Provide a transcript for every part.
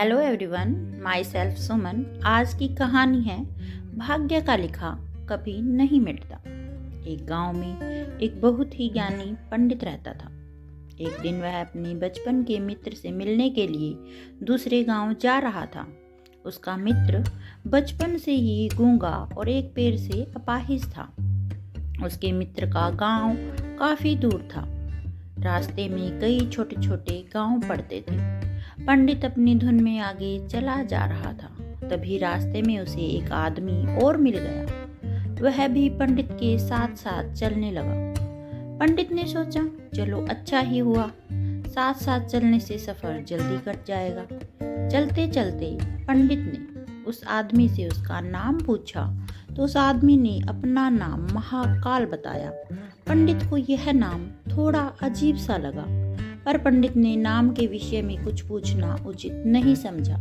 Hello everyone, my self सुमन। आज की कहानी है भाग्य का लिखा कभी नहीं मिटता। एक गांव में एक बहुत ही ज्ञानी पंडित रहता था। एक दिन वह अपने बचपन के मित्र से मिलने के लिए दूसरे गांव जा रहा था। उसका मित्र बचपन से ही गूंगा और एक पैर से अपाहिज था। उसके मित्र का गांव काफी दूर था। रास्ते में कई छोटे छोटे गांव पड़ते थे। पंडित अपनी धुन में आगे चला जा रहा था। तभी रास्ते में उसे एक आदमी और मिल गया। वह भी पंडित के साथ साथ चलने लगा। पंडित ने सोचा, चलो अच्छा ही हुआ, साथ साथ चलने से सफर जल्दी कट जाएगा। चलते चलते पंडित ने उस आदमी से उसका नाम पूछा तो उस आदमी ने अपना नाम महाकाल बताया। पंडित को यह नाम थोड़ा अजीब सा लगा, पर पंडित ने नाम के विषय में कुछ पूछना उचित नहीं समझा।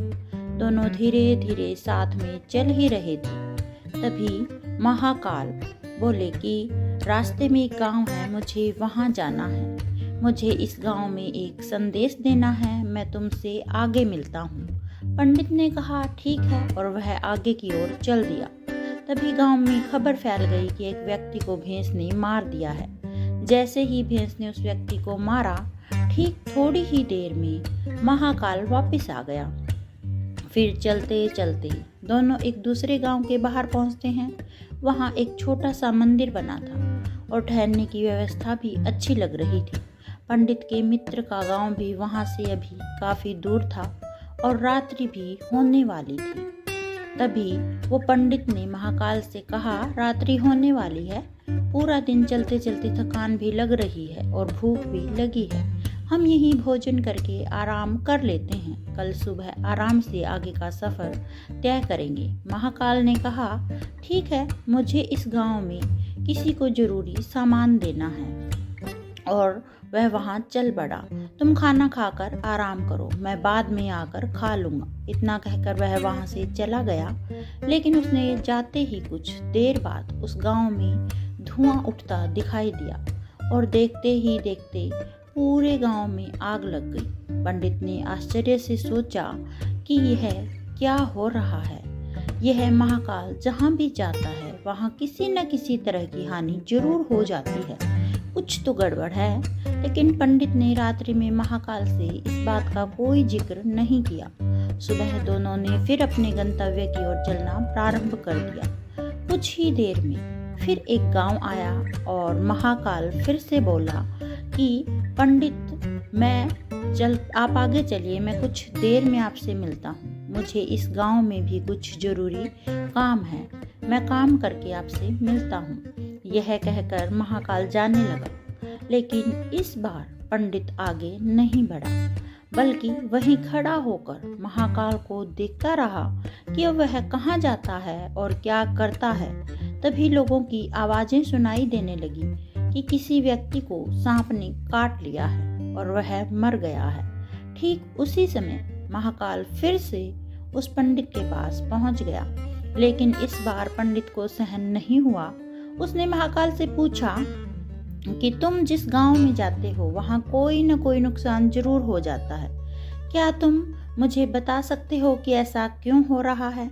दोनों धीरे धीरे साथ में चल ही रहे थे। तभी महाकाल बोले कि रास्ते में एक गांव है, मुझे वहां जाना है। मुझे इस गांव में एक संदेश देना है, मैं तुमसे आगे मिलता हूँ। पंडित ने कहा ठीक है, और वह आगे की ओर चल दिया। तभी गांव में खबर फैल गई कि एक व्यक्ति को भैंस ने मार दिया है। जैसे ही भैंस ने उस व्यक्ति को मारा, ठीक थोड़ी ही देर में महाकाल वापस आ गया। फिर चलते चलते दोनों एक दूसरे गांव के बाहर पहुंचते हैं। वहां एक छोटा सा मंदिर बना था और ठहरने की व्यवस्था भी अच्छी लग रही थी। पंडित के मित्र का गांव भी वहां से अभी काफी दूर था और रात्रि भी होने वाली थी। तभी वो पंडित ने महाकाल से कहा, रात्रि होने वाली है, पूरा दिन चलते चलते थकान भी लग रही है और भूख भी लगी है। हम यहीं भोजन करके आराम कर लेते हैं। कल सुबह आराम से आगे का सफ़र तय करेंगे। महाकाल ने कहा ठीक है, मुझे इस गांव में किसी को जरूरी सामान देना है। और वह वहां चल पड़ा। तुम खाना खाकर आराम करो, मैं बाद में आकर खा लूँगा। इतना कहकर वह वहां से चला गया। लेकिन उसने जाते ही कुछ देर बाद उस गांव में धुआं उठता दिखाई दिया और देखते ही देखते पूरे गांव में आग लग गई। पंडित ने आश्चर्य से सोचा कि यह क्या हो रहा है। यह महाकाल जहां भी जाता है वहां किसी न किसी तरह की हानि जरूर हो जाती है, कुछ तो गड़बड़ है। लेकिन पंडित ने रात्रि में महाकाल से इस बात का कोई जिक्र नहीं किया। सुबह दोनों ने फिर अपने गंतव्य की ओर चलना प्रारंभ कर दिया। कुछ ही देर में फिर एक गांव आया और महाकाल फिर से बोला कि पंडित आप आगे चलिए, मैं कुछ देर में आपसे मिलता हूँ। मुझे इस गांव में भी कुछ जरूरी काम है, मैं काम करके आपसे मिलता हूँ। यह कहकर महाकाल जाने लगा। लेकिन इस बार पंडित आगे नहीं बढ़ा, बल्कि वहीं खड़ा होकर महाकाल को देखता रहा कि वह कहाँ जाता है और क्या करता है। तभी लोगों की आवाजें सुनाई देने लगी कि किसी व्यक्ति को सांप ने काट लिया है और वह मर गया है। ठीक उसी समय महाकाल फिर से उस पंडित के पास पहुंच गया। लेकिन इस बार पंडित को सहन नहीं हुआ। उसने महाकाल से पूछा कि तुम जिस गांव में जाते हो वहां कोई न कोई नुकसान जरूर हो जाता है, क्या तुम मुझे बता सकते हो कि ऐसा क्यों हो रहा है?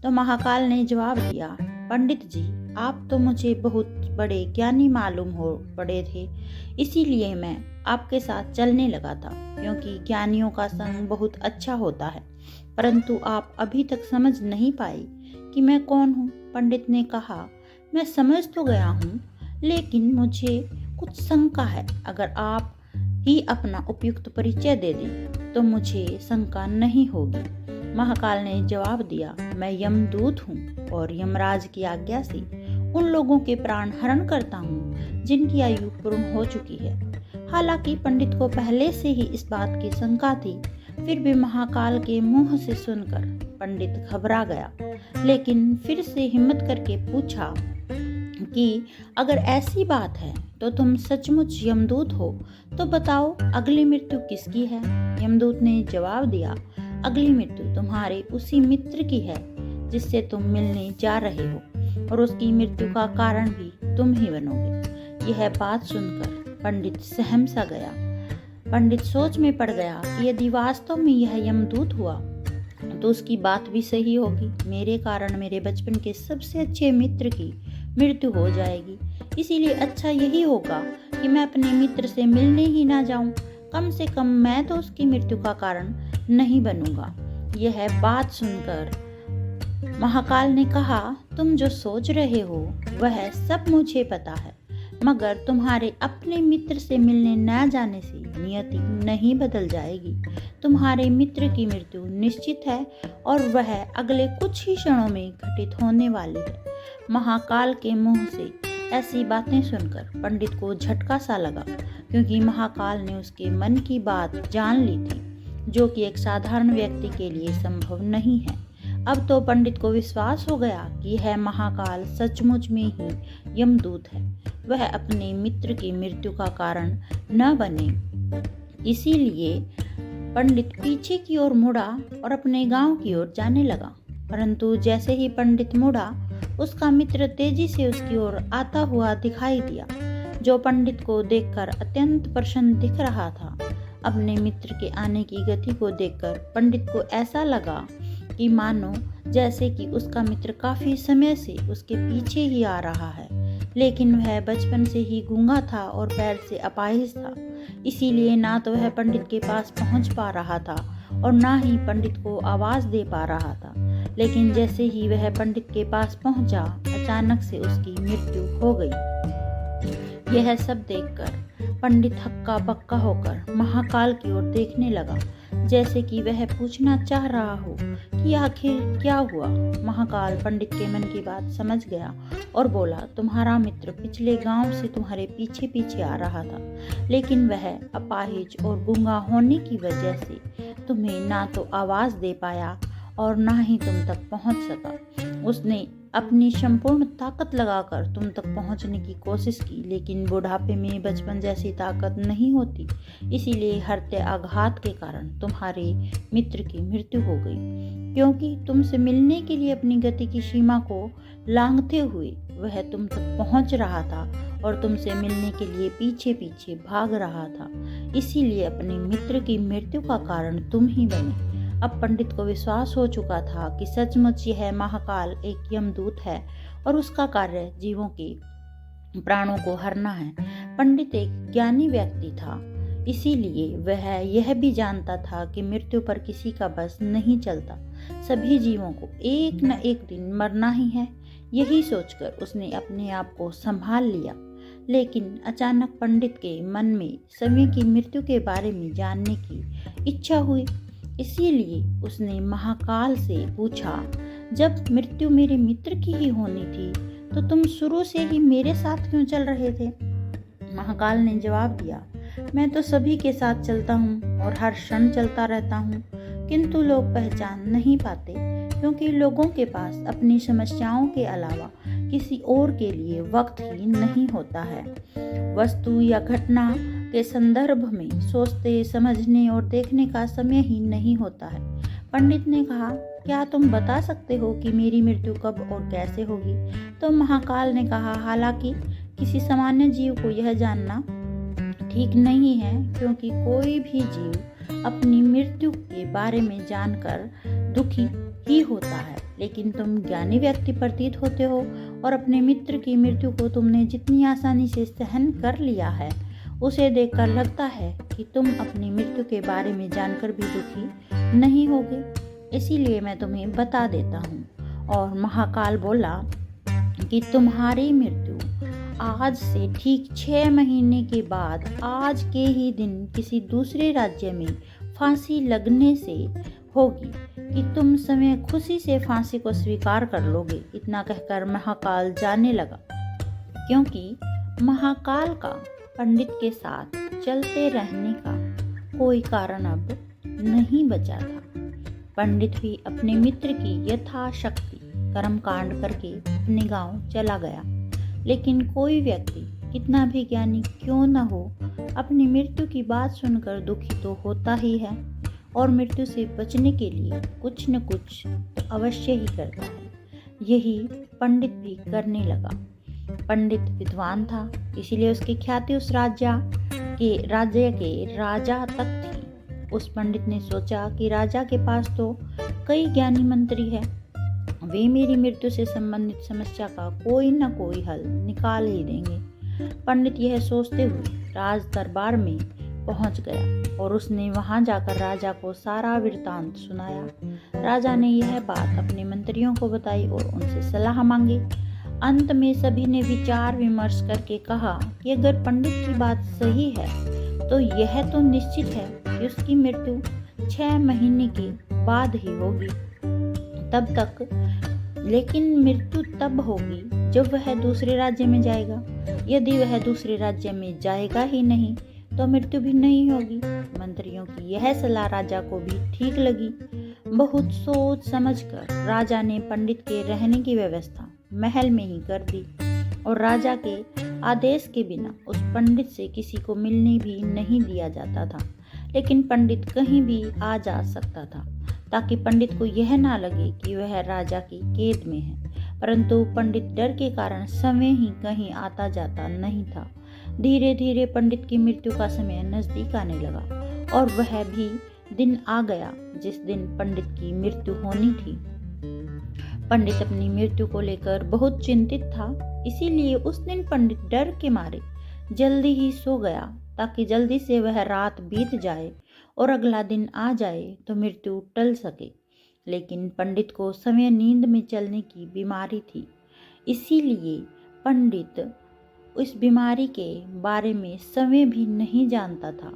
तो महाकाल ने जवाब दिया, पंडित जी, आप तो मुझे बहुत बड़े ज्ञानी मालूम हो पड़े थे, इसीलिए मैं आपके साथ चलने लगा था, क्योंकि ज्ञानियों का संग बहुत अच्छा होता है। परंतु आप अभी तक समझ नहीं पाए कि मैं कौन हूँ। पंडित ने कहा, मैं समझ तो गया हूँ, लेकिन मुझे कुछ शंका है। अगर आप ही अपना उपयुक्त परिचय दे दें तो मुझे शंका नहीं होगी। महाकाल ने जवाब दिया, मैं यमदूत हूँ और यमराज की आज्ञा से उन लोगों के प्राण हरण करता हूँ जिनकी आयु पूर्ण हो चुकी है। हालांकि पंडित को पहले से ही इस बात की शंका थी, फिर भी महाकाल के मुंह से सुनकर पंडित घबरा गया। लेकिन फिर से हिम्मत करके पूछा कि अगर ऐसी बात है तो तुम सचमुच यमदूत हो, तो बताओ अगली मृत्यु किसकी है? यमदूत ने जवाब दिया, अगली मृत्यु तुम्हारे उसी मित्र की है जिससे तुम मिलने जा रहे हो, और उसकी मृत्यु का कारण भी तुम ही बनोगे। यह बात सुनकर पंडित सहम सा गया। पंडित सोच में पड़ गया कि यदि वास्तव में यह यमदूत हुआ तो उसकी बात भी सही होगी। मेरे कारण मेरे बचपन के सबसे अच्छे मित्र की मृत्यु हो जाएगी, इसीलिए अच्छा यही होगा कि मैं अपने मित्र से मिलने ही ना जाऊं। कम से कम मैं तो उसकी मृत्यु का कारण नहीं बनूंगा। यह बात सुनकर महाकाल ने कहा, तुम जो सोच रहे हो वह सब मुझे पता है, मगर तुम्हारे अपने मित्र से मिलने न जाने से नियति नहीं बदल जाएगी। तुम्हारे मित्र की मृत्यु निश्चित है और वह अगले कुछ ही क्षणों में घटित होने वाली है। महाकाल के मुंह से ऐसी बातें सुनकर पंडित को झटका सा लगा, क्योंकि महाकाल ने उसके मन की बात जान ली थी, जो कि एक साधारण व्यक्ति के लिए संभव नहीं है। अब तो पंडित को विश्वास हो गया कि यह महाकाल सचमुच में ही यमदूत है, वह अपने मित्र की मृत्यु का कारण न बने। इसीलिए पंडित पीछे की ओर मुड़ा और अपने गांव की ओर जाने लगा। परंतु जैसे ही पंडित मुड़ा, उसका मित्र तेजी से उसकी ओर आता हुआ दिखाई दिया, जो पंडित को देखकर अत्यंत प्रसन्न दिख रहा था। अपने मित्र के आने की गति को देखकर पंडित को ऐसा लगा कि मानो जैसे कि उसका मित्र काफी समय से उसके पीछे ही आ रहा है, लेकिन वह बचपन से ही गूंगा था और पैर से अपाहिज था। इसीलिए ना तो वह पंडित के पास पहुंच पा रहा था और ना ही पंडित को आवाज दे पा रहा था। लेकिन जैसे ही वह पंडित के पास पहुंचा, अचानक से उसकी मृत्यु हो गई। यह सब देखकर पंडित हक्का बक्का होकर महाकाल की ओर देखने लगा, जैसे कि वह पूछना चाह रहा हो कि आखिर क्या हुआ। महाकाल पंडित के मन की बात समझ गया और बोला, तुम्हारा मित्र पिछले गांव से तुम्हारे पीछे पीछे आ रहा था, लेकिन वह अपाहिज और गूंगा होने की वजह से तुम्हें ना तो आवाज दे पाया और ना ही तुम तक पहुंच सका। उसने अपनी संपूर्ण ताकत लगाकर तुम तक पहुंचने की कोशिश की, लेकिन बुढ़ापे में बचपन जैसी ताकत नहीं होती। इसीलिए हृदय आघात के कारण तुम्हारे मित्र की मृत्यु हो गई, क्योंकि तुमसे मिलने के लिए अपनी गति की सीमा को लांघते हुए वह तुम तक पहुंच रहा था और तुमसे मिलने के लिए पीछे पीछे भाग रहा था। इसीलिए अपने मित्र की मृत्यु का कारण तुम ही बने। अब पंडित को विश्वास हो चुका था कि सचमुच यह महाकाल एक यमदूत है और उसका कार्य जीवों के प्राणों को हरना है। पंडित एक ज्ञानी व्यक्ति था, इसीलिए वह यह भी जानता था कि मृत्यु पर किसी का बस नहीं चलता। सभी जीवों को एक न एक दिन मरना ही है। यही सोचकर उसने अपने आप को संभाल लिया। लेकिन अचानक पंडित के मन में समय की मृत्यु के बारे में जानने की इच्छा हुई। इसीलिए उसने महाकाल से पूछा, जब मृत्यु मेरे मित्र की ही होनी थी तो तुम शुरू से ही मेरे साथ क्यों चल रहे थे? महाकाल ने जवाब दिया, मैं तो सभी के साथ चलता हूँ और हर क्षण चलता रहता हूँ, किंतु लोग पहचान नहीं पाते, क्योंकि लोगों के पास अपनी समस्याओं के अलावा किसी और के लिए वक्त ही नहीं होता है। वस्तु या घटना के संदर्भ में सोचते, समझने और देखने का समय ही नहीं होता है। पंडित ने कहा, क्या तुम बता सकते हो कि मेरी मृत्यु कब और कैसे होगी? तो महाकाल ने कहा, हालांकि किसी सामान्य जीव को यह जानना ठीक नहीं है, क्योंकि कोई भी जीव अपनी मृत्यु के बारे में जानकर दुखी ही होता है, लेकिन तुम ज्ञानी व्यक्ति प्रतीत होते हो और अपने मित्र की मृत्यु को तुमने जितनी आसानी से सहन कर लिया है, उसे देखकर लगता है कि तुम अपनी मृत्यु के बारे में जानकर भी दुखी नहीं होगे। इसीलिए मैं तुम्हें बता देता हूँ। और महाकाल बोला कि तुम्हारी मृत्यु आज से ठीक 6 महीने के बाद आज के ही दिन किसी दूसरे राज्य में फांसी लगने से होगी कि तुम समय खुशी से फांसी को स्वीकार कर लोगे। इतना कहकर महाकाल जाने लगा, क्योंकि महाकाल का पंडित के साथ चलते रहने का कोई कारण अब नहीं बचा था। पंडित भी अपने मित्र की यथाशक्ति कर्मकांड करके अपने गांव चला गया, लेकिन कोई व्यक्ति कितना भी ज्ञानी क्यों न हो, अपनी मृत्यु की बात सुनकर दुखी तो होता ही है और मृत्यु से बचने के लिए कुछ न कुछ तो अवश्य ही करता है। यही पंडित भी करने लगा। पंडित विद्वान था, इसीलिए उसकी ख्याति उस राज्य के राजा तक थी। उस पंडित ने सोचा कि राजा के पास तो कई ज्ञानी मंत्री हैं, वे मेरी मृत्यु से संबंधित समस्या का कोई न कोई हल निकाल ही देंगे। पंडित यह सोचते हुए राज दरबार में पहुंच गया और उसने वहां जाकर राजा को सारा वृत्तांत सुनाया। राजा ने यह बात अपने मंत्रियों को बताई और उनसे सलाह मांगी। अंत में सभी ने विचार विमर्श करके कहा कि अगर पंडित की बात सही है तो यह तो निश्चित है कि उसकी मृत्यु 6 महीने के बाद ही होगी। तब तक लेकिन मृत्यु तब होगी जब वह दूसरे राज्य में जाएगा। यदि वह दूसरे राज्य में जाएगा ही नहीं तो मृत्यु भी नहीं होगी। मंत्रियों की यह सलाह राजा को भी ठीक लगी। बहुत सोच समझकर राजा ने पंडित के रहने की व्यवस्था महल में ही कर दी और राजा के आदेश के बिना उस पंडित से किसी को मिलने भी नहीं दिया जाता था। लेकिन पंडित कहीं भी आ जा सकता था ताकि पंडित को यह ना लगे कि वह राजा की कैद में है। परंतु पंडित डर के कारण समय ही कहीं आता जाता नहीं था। धीरे धीरे पंडित की मृत्यु का समय नजदीक आने लगा और वह भी दिन आ गया जिस दिन पंडित की मृत्यु होनी थी। पंडित अपनी मृत्यु को लेकर बहुत चिंतित था, इसीलिए उस दिन पंडित डर के मारे जल्दी ही सो गया ताकि जल्दी से वह रात बीत जाए और अगला दिन आ जाए तो मृत्यु टल सके। लेकिन पंडित को समय नींद में चलने की बीमारी थी, इसीलिए पंडित इस बीमारी के बारे में समय भी नहीं जानता था।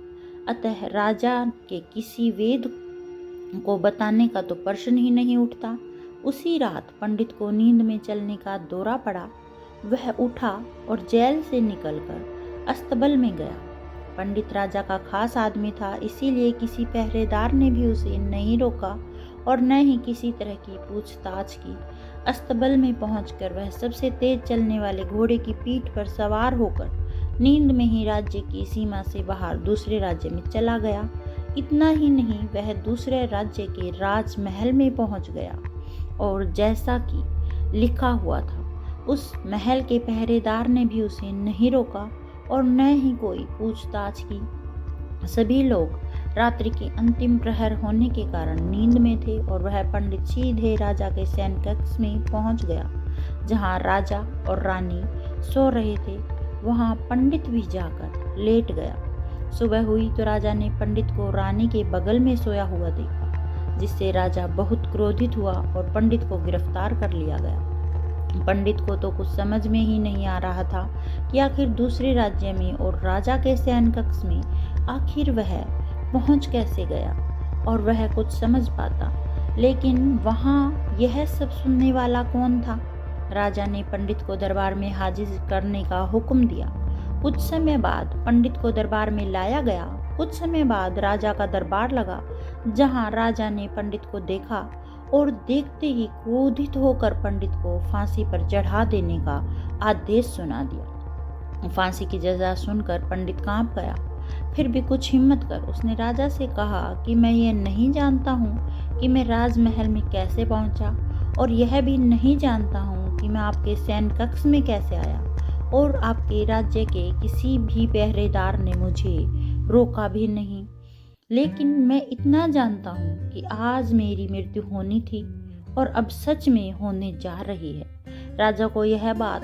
अतः राजा के किसी वेद को बताने का तो प्रश्न ही नहीं उठता। उसी रात पंडित को नींद में चलने का दौरा पड़ा। वह उठा और जेल से निकलकर अस्तबल में गया। पंडित राजा का खास आदमी था, इसीलिए किसी पहरेदार ने भी उसे नहीं रोका और न ही किसी तरह की पूछताछ की। अस्तबल में पहुंचकर वह सबसे तेज चलने वाले घोड़े की पीठ पर सवार होकर नींद में ही राज्य की सीमा से बाहर दूसरे राज्य में चला गया। इतना ही नहीं, वह दूसरे राज्य के राजमहल में पहुंच गया और जैसा कि लिखा हुआ था उस महल के पहरेदार ने भी उसे नहीं रोका और न ही कोई पूछताछ की। सभी लोग रात्रि के अंतिम प्रहर होने के कारण नींद में थे और वह पंडित सीधे राजा के शयन कक्ष में पहुंच गया जहां राजा और रानी सो रहे थे। वहां पंडित भी जाकर लेट गया। सुबह हुई तो राजा ने पंडित को रानी के बगल में सोया हुआ देखा, जिससे राजा बहुत क्रोधित हुआ और पंडित को गिरफ्तार कर लिया गया। पंडित को तो कुछ समझ में ही नहीं आ रहा था कि आखिर दूसरे राज्य में और राजा के शयन कक्ष में आखिर वह पहुंच कैसे गया और वह कुछ समझ पाता। लेकिन वहां यह सब सुनने वाला कौन था? राजा ने पंडित को दरबार में हाजिर करने का हुक्म दिया। कुछ समय बाद पंडित को दरबार में लाया गया। कुछ समय बाद राजा का दरबार लगा, जहां राजा ने पंडित को देखा और देखते ही क्रोधित होकर पंडित को फांसी पर चढ़ा देने का आदेश सुना दिया। फांसी की सजा सुनकर पंडित कांप गया। फिर भी कुछ हिम्मत कर उसने राजा से कहा कि मैं ये नहीं जानता हूँ कि मैं राजमहल में कैसे पहुँचा और यह भी नहीं जानता हूँ कि मैं आपके शयन कक्ष में कैसे आया और आपके राज्य के किसी भी पहरेदार ने मुझे रोका भी नहीं। लेकिन मैं इतना जानता हूँ कि आज मेरी मृत्यु होनी थी और अब सच में होने जा रही है। राजा को यह बात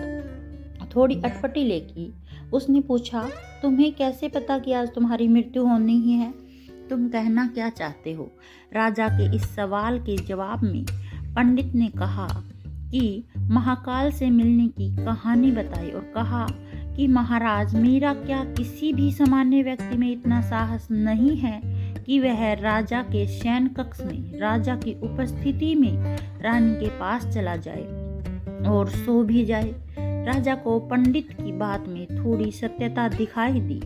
थोड़ी अटपटी लगी। उसने पूछा, तुम्हें कैसे पता कि आज तुम्हारी मृत्यु होनी ही है? तुम कहना क्या चाहते हो? राजा के इस सवाल के जवाब में पंडित ने कहा कि महाकाल से मिलने की कहानी बताई और कहा कि महाराज, मेरा क्या किसी भी सामान्य व्यक्ति में इतना साहस नहीं है कि वह राजा के शयन कक्ष में राजा की उपस्थिति में रानी के पास चला जाए और सो भी जाए। राजा को पंडित की बात में थोड़ी सत्यता दिखाई दी।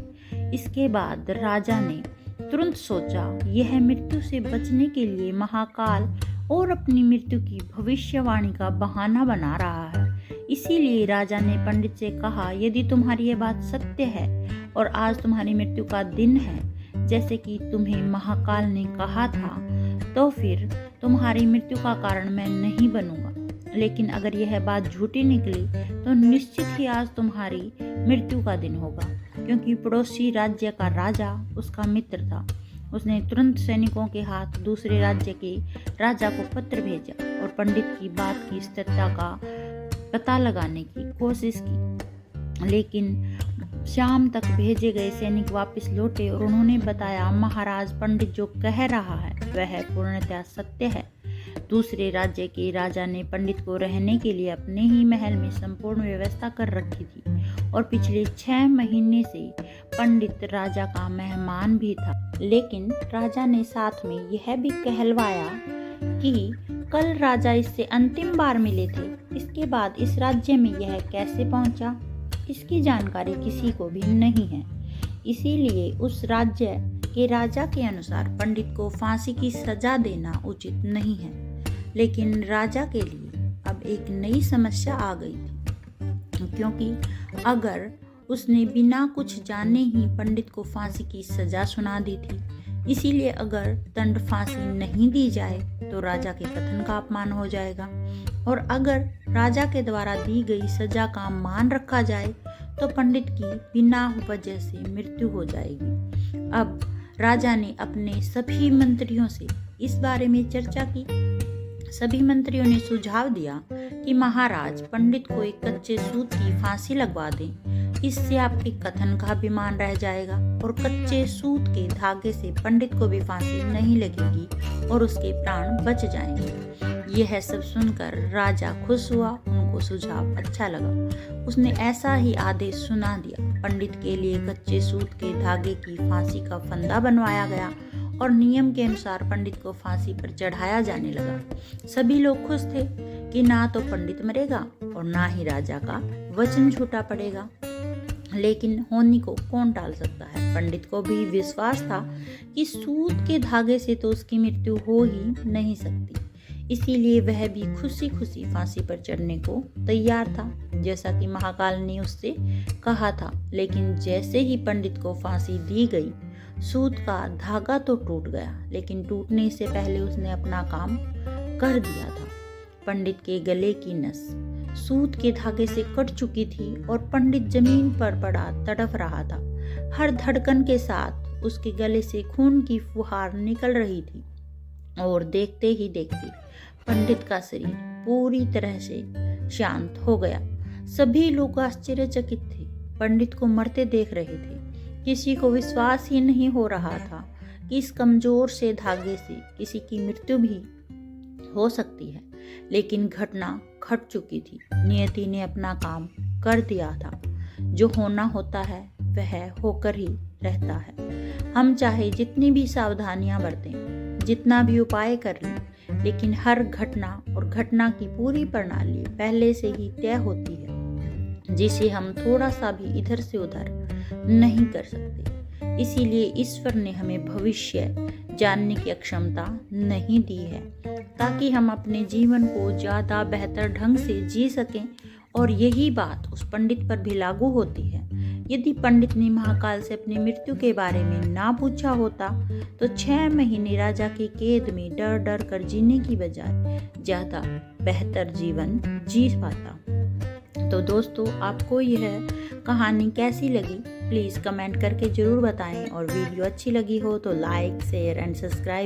इसके बाद राजा ने तुरंत सोचा, यह मृत्यु से बचने के लिए महाकाल और अपनी मृत्यु की भविष्यवाणी का बहाना बना रहा है। इसीलिए राजा ने पंडित से कहा, यदि तुम्हारी ये बात सत्य है और आज तुम्हारी मृत्यु का दिन है जैसे कि तुम्हें महाकाल ने कहा था, तो फिर तुम्हारी मृत्यु का कारण मैं नहीं बनूंगा। लेकिन अगर यह बात झूठी निकली तो निश्चित ही आज तुम्हारी मृत्यु का दिन होगा, क्योंकि पड़ोसी राज्य का राजा उसका मित्र था उसने तुरंत सैनिकों के हाथ दूसरे राज्य के राजा को पत्र भेजा और पंडित की बात की सत्यता का पता लगाने की कोशिश की। लेकिन शाम तक भेजे गए सैनिक वापस लौटे और उन्होंने बताया, महाराज, पंडित जो कह रहा है वह पूर्णतः सत्य है। दूसरे राज्य के राजा ने पंडित को रहने के लिए अपने ही महल में संपूर्ण व्यवस्था कर रखी थी और पिछले 6 महीने से पंडित राजा का मेहमान भी था। लेकिन राजा ने साथ में यह भी कहलवाया कि कल राजा इससे अंतिम बार मिले थे। इसके बाद इस राज्य में यह कैसे पहुंचा, इसकी जानकारी किसी को भी नहीं है। इसीलिए उस राज्य के राजा के अनुसार पंडित को फांसी की सजा देना उचित नहीं है। लेकिन राजा के लिए अब एक नई समस्या आ गई थी, क्योंकि अगर उसने बिना कुछ जाने ही पंडित को फांसी की सजा सुना दी थी, इसीलिए अगर दंड फांसी नहीं दी जाए तो राजा के कथन का अपमान हो जाएगा, और अगर राजा के द्वारा दी गई सजा का मान रखा जाए तो पंडित की बिना वजह से मृत्यु हो जाएगी। अब राजा ने अपने सभी मंत्रियों से इस बारे में चर्चा की। सभी मंत्रियों ने सुझाव दिया कि महाराज, पंडित को एक कच्चे सूत की फांसी लगवा दें। इससे आपके कथन का भी मान रह जाएगा और कच्चे सूत के धागे से पंडित को भी फांसी नहीं लगेगी और उसके प्राण बच जाएंगे। यह सब सुनकर राजा खुश हुआ, उनको सुझाव अच्छा लगा। उसने ऐसा ही आदेश सुना दिया। पंडित के लिए कच्चे सूत के धागे की फांसी का फंदा बनवाया गया और नियम के अनुसार पंडित को फांसी पर चढ़ाया जाने लगा। सभी लोग खुश थे कि ना तो पंडित मरेगा और ना ही राजा का वचन झूठा पड़ेगा। लेकिन होनी को कौन टाल सकता है। पंडित को भी विश्वास था कि सूत के धागे से तो उसकी मृत्यु हो ही नहीं सकती, इसीलिए वह भी खुशी खुशी फांसी पर चढ़ने को तैयार था, जैसा कि महाकाल ने उससे कहा था। लेकिन जैसे ही पंडित को फांसी दी गई, सूत का धागा तो टूट गया, लेकिन टूटने से पहले उसने अपना काम कर दिया था। पंडित के गले की नस सूत के धागे से कट चुकी थी और पंडित जमीन पर पड़ा तड़प रहा था। हर धड़कन के साथ उसके गले से खून की फुहार निकल रही थी और देखते ही देखते पंडित का शरीर पूरी तरह से शांत हो गया। सभी लोग आश्चर्यचकित थे, पंडित को मरते देख रहे थे। किसी को विश्वास ही नहीं हो रहा था कि इस कमजोर से धागे से किसी की मृत्यु भी हो सकती है। लेकिन घटना घट चुकी थी। नियति ने अपना काम कर दिया था। जो होना होता है वह होकर ही रहता है। हम चाहे जितनी भी सावधानियां बरतें, जितना भी उपाय कर लें, लेकिन हर घटना और घटना की पूरी प्रणाली पहले से ही तय होती है, जिसे हम थोड़ा सा भी इधर से उधर नहीं कर सकते। इसीलिए ईश्वर ने हमें भविष्य जानने की क्षमता नहीं दी है, ताकि हम अपने जीवन को ज़्यादा बेहतर ढंग से जी सकें। और यही बात उस पंडित पर भी लागू होती है। यदि पंडित ने महाकाल से अपनी मृत्यु के बारे में ना पूछा होता तो 6 महीने राजा के कैद में डर डर कर जीने की बजाय ज़्यादा बेहतर जीवन जी पाता। तो दोस्तों, आपको यह कहानी कैसी लगी प्लीज़ कमेंट करके ज़रूर बताएं, और वीडियो अच्छी लगी हो तो लाइक, शेयर एंड सब्सक्राइब